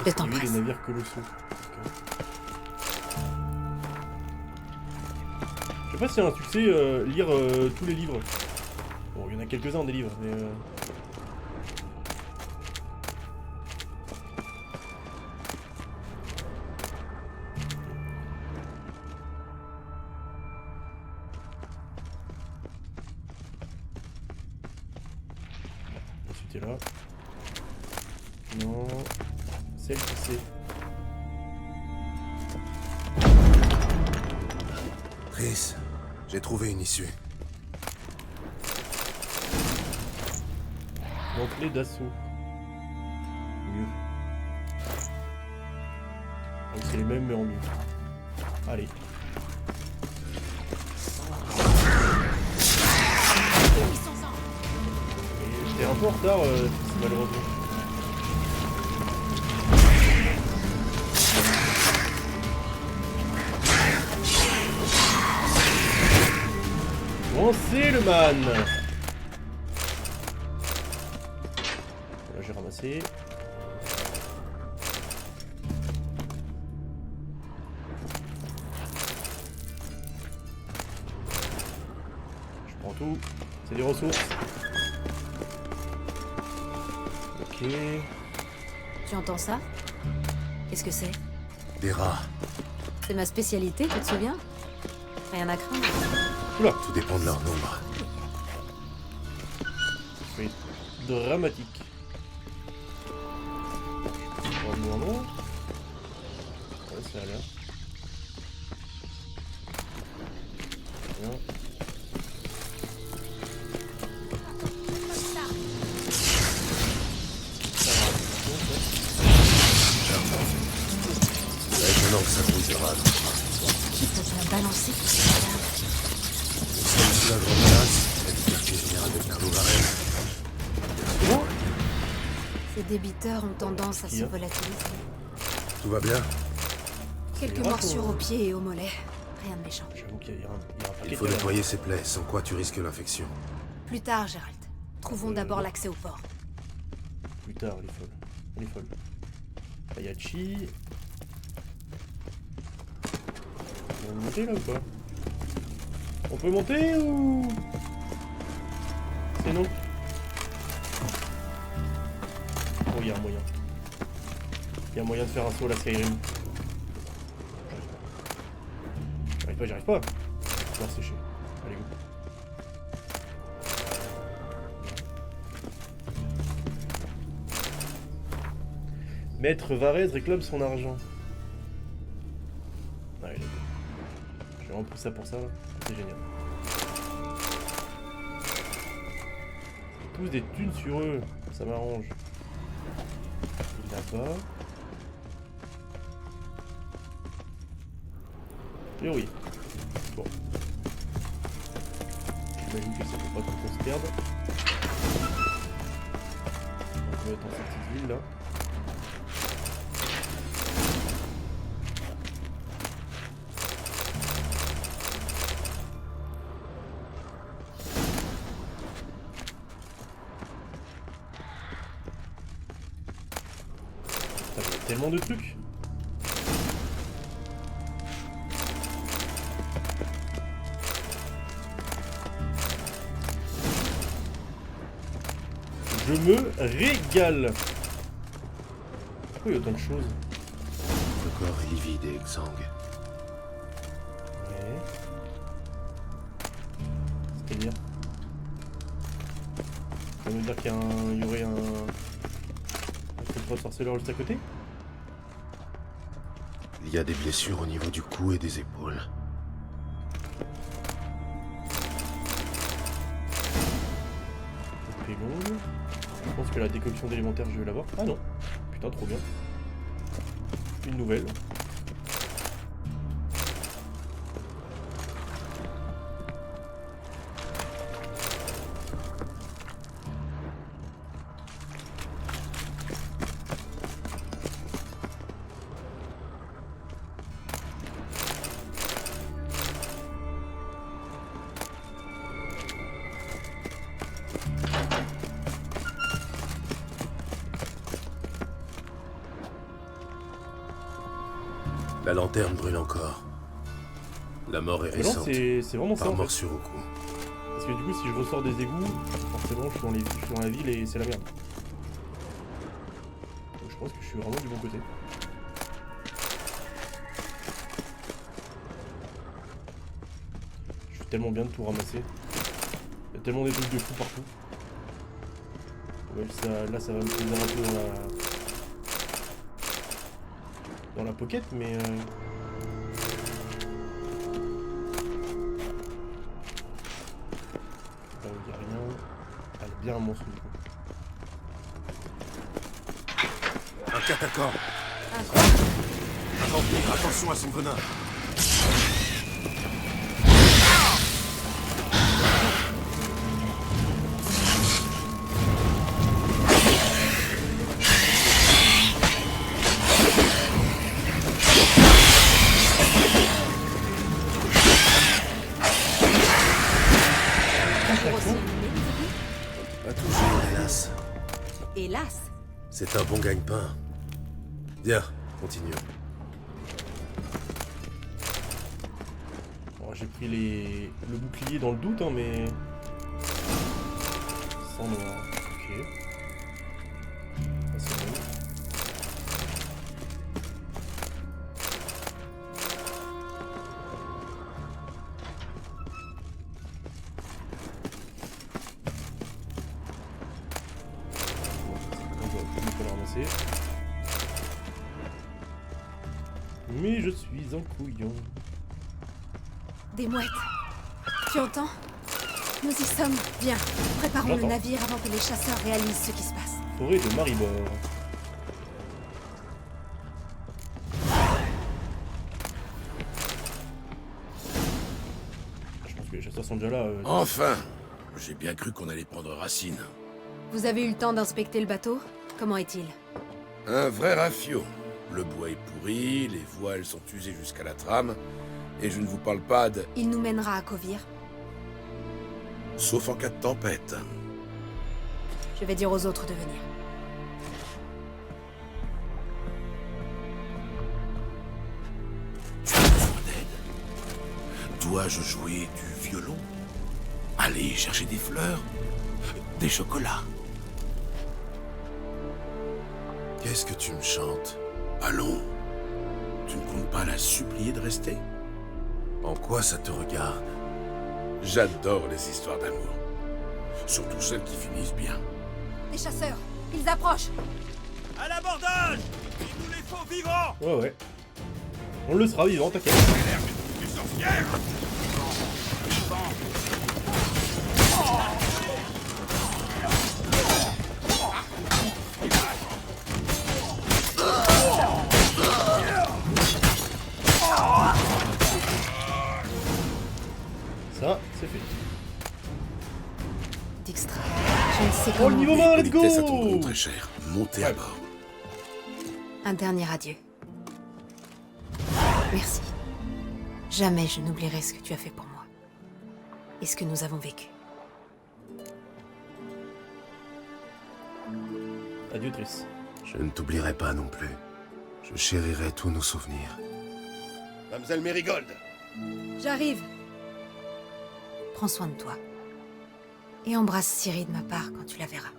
Le temps Les presse. navires colossaux. Je sais pas si c'est un succès lire tous les livres. Bon, il y en a quelques-uns des livres, mais... Ensuite, là. Non. Celle qui sait. Chris, j'ai trouvé une issue. L'entrée d'assaut. Mieux. Donc c'est les mêmes mais en mieux. Allez. Et j'étais un peu en retard, malheureusement. Bon, c'est le man. Là j'ai ramassé. Je prends tout. C'est des ressources. Ok. Tu entends ça? Qu'est-ce que c'est? Des rats. C'est ma spécialité, tu te souviens? Rien à craindre. Oula. Tout dépend de leur nombre. Oui. Dramatique. Non, non. Ouais, ça a l'air. Bien. C'est étonnant que ça brise le rat. Faut bien balancer tout ça. Nous sommes sous la grande place, la quartier général de Carlo Varese. Comment? Ces débiteurs ont tendance à se volatiliser. Tout va bien? Quelques morsures aux pieds et aux mollets. Rien de méchant. J'avoue qu'il y a un paquet. Il faut nettoyer ces plaies, sans quoi tu risques l'infection. Plus tard, Gérald. Trouvons d'abord l'accès au port. Plus tard, elle est folle. Elle est folle. Hayachi. On peut monter là ou pas? On peut monter ou... C'est non? Oh, il y a un moyen. Il y a un moyen de faire un saut à la Skyrim. J'arrive pas. Je vais sécher. Allez, go. Maître Varese réclame son argent. Ah, il est bon. J'ai vraiment pris ça pour ça, là. C'est génial. Ils poussent des thunes sur eux. Ça m'arrange. Il l'a pas. Et oui. Bon. J'imagine que ça peut pas trop qu'on se perde. On va être en sortie de ville là. Putain, il y a tellement de trucs. Je me régale. Pourquoi il y a autant de choses? Le corps est livide et exsangue. Ouais. C'est-à-dire? Ça veut dire qu'il y aurait un sorceleur juste à côté? Il y a des blessures au niveau du cou et des épaules. Épée longue. Je pense que la décoction d'élémentaire, je vais l'avoir. Ah non. Putain, trop bien. Une nouvelle. La lanterne brûle encore. La mort est récente. C'est vraiment ça. Par En fait. morsure au cou. Parce que du coup, si je ressors des égouts, forcément, je suis dans la ville et c'est la merde. Donc, je pense que je suis vraiment du bon côté. Je suis tellement bien de tout ramasser. Il y a tellement des trucs de fou partout. Ouais, là, ça va me plaisir un peu dans la pocket, mais... Là, il n'y a rien. Ah, il y a bien un monstre du coup. Un catacombe. Un quoi? Un vampire, attention à son venin. Pas toujours, hélas. Hélas. C'est un bon gagne-pain. Bien, continuons. Bon, j'ai pris le bouclier dans le doute, hein, mais... Sans noir, ok. Ça, c'est bon. Mais je suis un couillon. Des mouettes. Tu entends? Nous y sommes. Viens, préparons le navire avant que les chasseurs réalisent ce qui se passe. Forêt de Maribor. Je pense que les chasseurs sont déjà là. Enfin! J'ai bien cru qu'on allait prendre racine. Vous avez eu le temps d'inspecter le bateau? Comment est-il? Un vrai rafio. Le bois est pourri, les voiles sont usées jusqu'à la trame, et je ne vous parle pas de... Il nous mènera à Kovir. Sauf en cas de tempête. Je vais dire aux autres de venir. Tu as besoin d'aide? Dois-je jouer du violon? Aller chercher des fleurs? Des chocolats? Qu'est-ce que tu me chantes? Allons. Tu ne comptes pas la supplier de rester? En quoi ça te regarde? J'adore les histoires d'amour. Surtout celles qui finissent bien. Les chasseurs, ils approchent! À l'abordage! Il nous les faut vivants! Ouais, ouais. On le sera vivant, t'inquiète. Tu sorcière! Ça, c'est fait. Dijkstra, je ne sais Oh, comment... le niveau 20, let's go! Vitesse à ton compte très cher. Montez à bord. Un dernier adieu. Merci. Jamais je n'oublierai ce que tu as fait pour moi. Et ce que nous avons vécu. Adieu, Triss. Je ne t'oublierai pas non plus. Je chérirai tous nos souvenirs. Mademoiselle Mérigold! J'arrive. Prends soin de toi. Et embrasse Ciri de ma part quand tu la verras.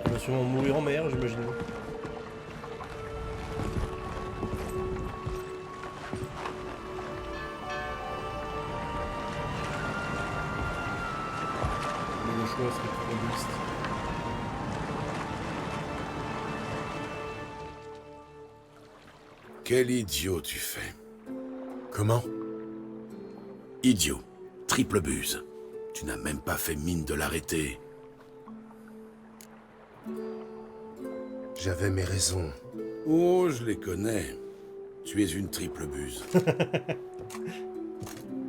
Elle va sûrement mourir en mer, j'imagine. Le choix serait trop égoïste. Quel idiot tu fais. Comment? Idiot. Triple buse. Tu n'as même pas fait mine de l'arrêter. J'avais mes raisons. Oh, je les connais. Tu es une triple buse.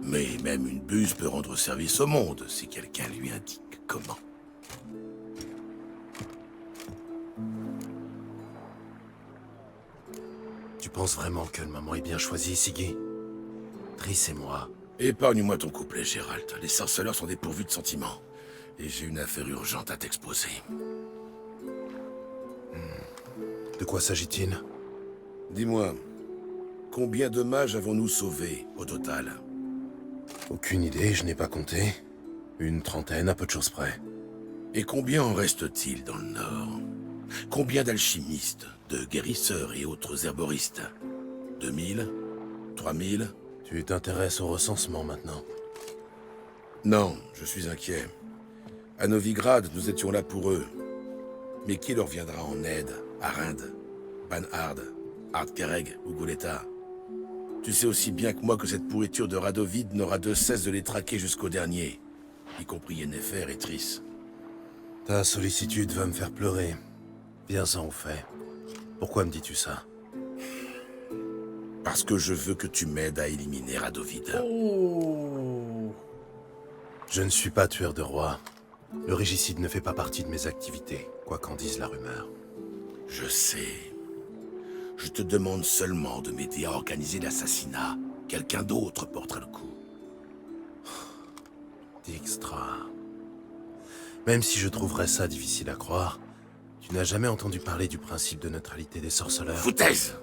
Mais même une buse peut rendre service au monde si quelqu'un lui indique comment. Tu penses vraiment que maman est bien choisie, Siggy? Triss et moi. Épargne-moi ton couplet, Gérald. Les sorceleurs sont dépourvus de sentiments. Et j'ai une affaire urgente à t'exposer. De quoi s'agit-il? Dis-moi, combien de mages avons-nous sauvés, au total? Aucune idée, je n'ai pas compté. Une trentaine, à peu de choses près. Et combien en reste-t-il dans le Nord? Combien d'alchimistes, de guérisseurs et autres herboristes? 2000? 3000? Tu t'intéresses au recensement maintenant? Non, je suis inquiet. À Novigrad, nous étions là pour eux. Mais qui leur viendra en aide à Rind, Banhard, Ardkereg ou Goleta? Tu sais aussi bien que moi que cette pourriture de Radovid n'aura de cesse de les traquer jusqu'au dernier, y compris Yennefer et Triss. Ta sollicitude va me faire pleurer. Viens-en au fait. Pourquoi me dis-tu ça? Parce que je veux que tu m'aides à éliminer Radovid. Oh. Je ne suis pas tueur de roi. Le régicide ne fait pas partie de mes activités, quoi qu'en dise la rumeur. Je sais. Je te demande seulement de m'aider à organiser l'assassinat. Quelqu'un d'autre portera le coup. Dijkstra. Même si je trouverais ça difficile à croire, tu n'as jamais entendu parler du principe de neutralité des sorceleurs? Foutaise!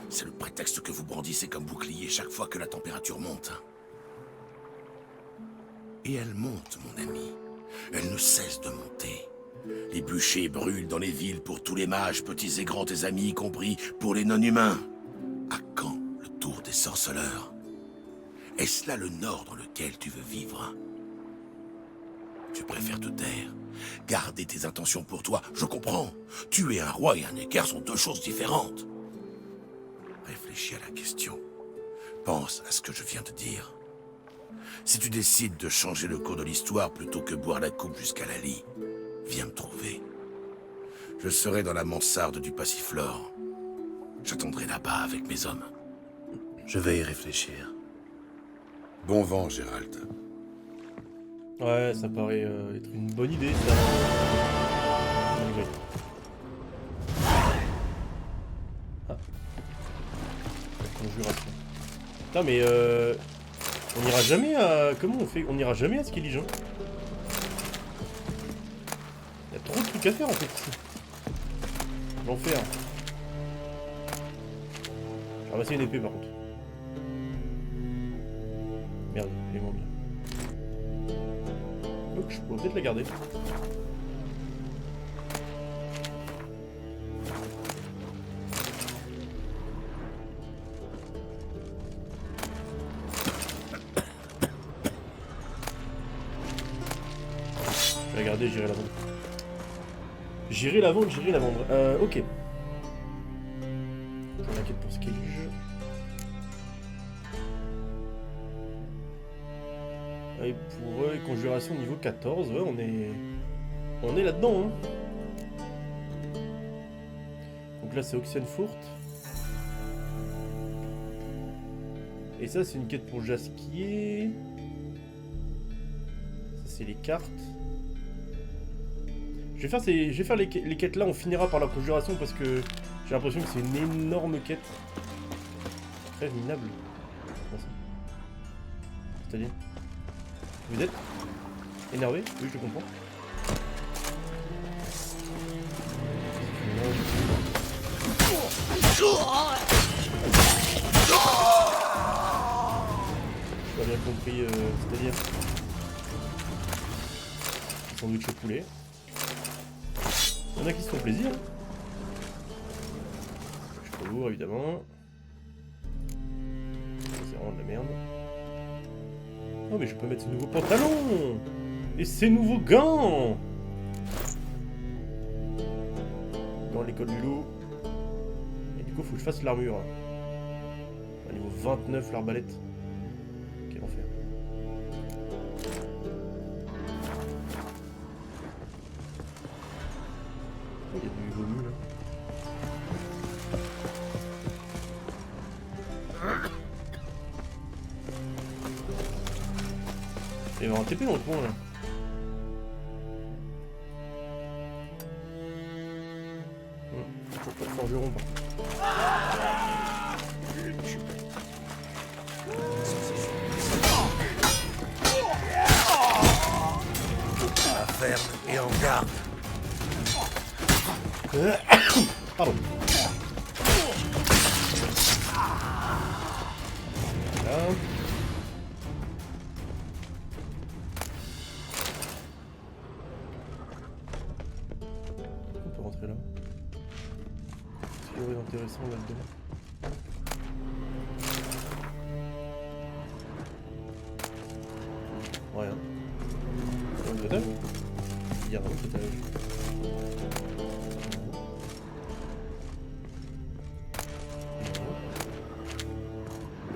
C'est le prétexte que vous brandissez comme bouclier chaque fois que la température monte. Et elle monte, mon ami. Elle ne cesse de monter. Les bûchers brûlent dans les villes pour tous les mages, petits et grands, tes amis, y compris pour les non-humains. À quand le tour des sorceleurs? Est-ce là le nord dans lequel tu veux vivre? Tu préfères te taire, garder tes intentions pour toi, je comprends. Tuer un roi et un équerre sont deux choses différentes. Réfléchis à la question. Pense à ce que je viens de dire. Si tu décides de changer le cours de l'histoire plutôt que boire la coupe jusqu'à la lie, viens me trouver. Je serai dans la mansarde du Passiflore. J'attendrai là-bas avec mes hommes. Je vais y réfléchir. Bon vent, Gérald. Ouais, ça paraît être une bonne idée, ça. Ah. Conjuration. Putain, mais on ira jamais à... Comment on fait? On ira jamais à Skellige, hein. Y'a trop de trucs à faire, en fait, ici. L'enfer. J'ai ramassé une épée, par contre. Merde, elle est moins bien. Donc, je pourrais peut-être la garder. Je vais la garder, j'irai la vendre. J'irai la vendre, j'irai la vendre. Ok. Je m'inquiète pour Skellige. Et pour eux, conjuration niveau 14, ouais, on est là-dedans, hein. Donc là, c'est Oxenfurt. Et ça, c'est une quête pour Jaskier. Ça, c'est les cartes. Je vais faire les quêtes là, on finira par la conjuration parce que j'ai l'impression que c'est une énorme quête. Très minable. C'est-à-dire? Vous êtes énervé? Oui, je comprends. J'ai pas bien compris, c'est-à-dire... Sandwich au poulet. Il y en a qui se font plaisir. Je suis pas lourd, évidemment. C'est vraiment de la merde. Oh mais je peux mettre ces nouveaux pantalons et ces nouveaux gants dans l'école du loup. Et du coup faut que je fasse l'armure. À niveau 29 l'arbalète. Quel enfer. Oh, il y a du vomi là. Il va y avoir un TP dans le coin là. Faut pas de forgeron par contre. La ferme et en garde. Pardon. Voilà. On peut rentrer là. Qu'est-ce qu'il y aurait d'intéressant là-dedans? Rien. Il y a un total? Il y a un total.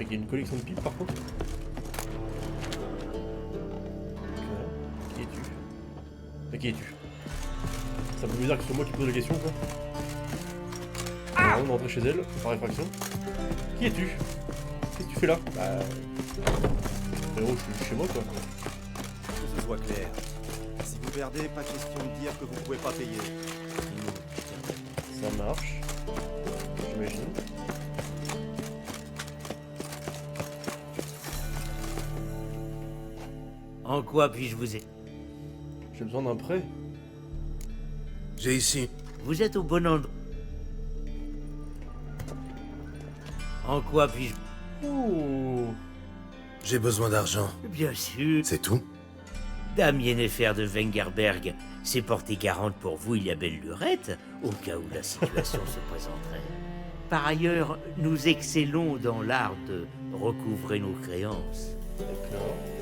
qu'il y a une collection de pipes par contre. Ok. Qui es-tu? Qui es-tu? C'est un peu bizarre que ce soit moi qui pose la question quoi. On va rentrer chez elle, par réfraction. Qui es-tu? Qu'est-ce que tu fais là? Bah... Frérot, je suis chez moi quoi. Que ce soit clair. Si vous perdez, pas question de dire que vous pouvez pas payer. Ça marche. J'imagine. En quoi puis-je vous aider? J'ai besoin d'un prêt. J'ai ici. Vous êtes au bon endroit. En quoi puis-je... Oh. J'ai besoin d'argent. Bien sûr. C'est tout? Dame Yennefer de Wengerberg s'est portée garante pour vous, il y a belle lurette, au cas où la situation se présenterait. Par ailleurs, nous excellons dans l'art de recouvrer nos créances. D'accord.